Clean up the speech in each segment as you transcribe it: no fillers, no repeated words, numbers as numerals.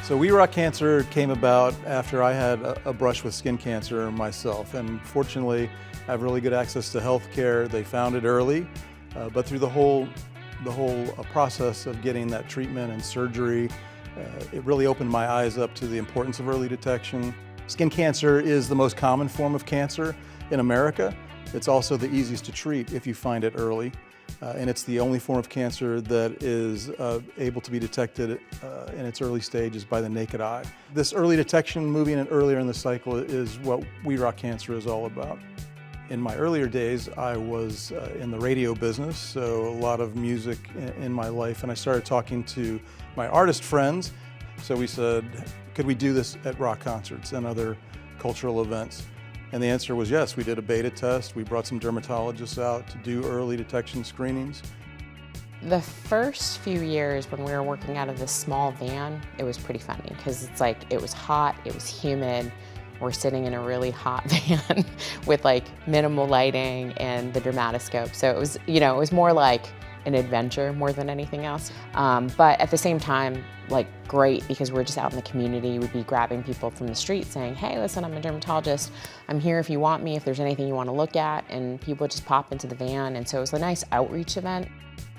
So We Rock Cancer came about after I had a brush with skin cancer myself, and fortunately I have really good access to health care. They found it early, but through the whole process of getting that treatment and surgery, it really opened my eyes up to the importance of early detection. Skin cancer is the most common form of cancer in America. It's also the easiest to treat if you find it early. And it's the only form of cancer that is able to be detected in its early stages by the naked eye. This early detection, moving it earlier in the cycle, is what We Rock Cancer is all about. In my earlier days, I was in the radio business, so a lot of music in my life, and I started talking to my artist friends. So we said, could we do this at rock concerts and other cultural events? And the answer was yes. We did a beta test. We brought some dermatologists out to do early detection screenings. The first few years when we were working out of this small van, it was pretty funny because it's like it was hot, it was humid. We're sitting in a really hot van with like minimal lighting and the dermatoscope. So it was, it was more like an adventure more than anything else. But at the same time, like great, because we're just out in the community. We'd be grabbing people from the street saying, hey, listen, I'm a dermatologist. I'm here if you want me, if there's anything you want to look at. And people would just pop into the van. And so it was a nice outreach event.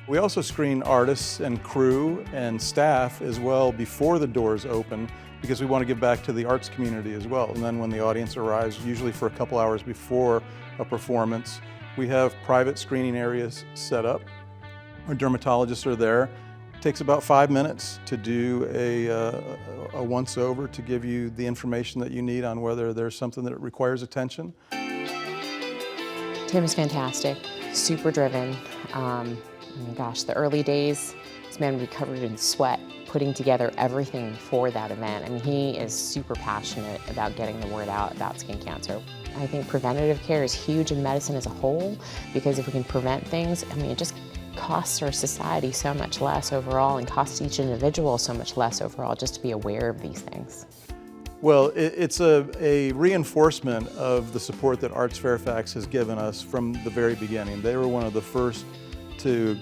We also screen artists and crew and staff as well before the doors open, because we want to give back to the arts community as well. And then when the audience arrives, usually for a couple hours before a performance, we have private screening areas set up. Our dermatologists are there. It takes about 5 minutes to do a once-over to give you the information that you need on whether there's something that requires attention. Tim is fantastic, super driven. Oh my gosh, the early days, this man would be covered in sweat, putting together everything for that event. I mean, he is super passionate about getting the word out about skin cancer. I think preventative care is huge in medicine as a whole, because if we can prevent things, I mean, it just costs our society so much less overall and costs each individual so much less overall just to be aware of these things. Well, it's a reinforcement of the support that Arts Fairfax has given us from the very beginning. They were one of the first to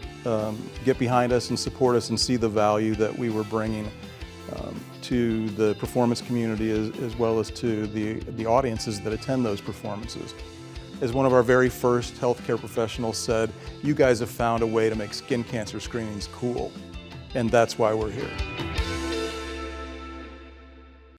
get behind us and support us and see the value that we were bringing to the performance community as well as to the audiences that attend those performances. As one of our very first healthcare professionals said, you guys have found a way to make skin cancer screenings cool, and that's why we're here.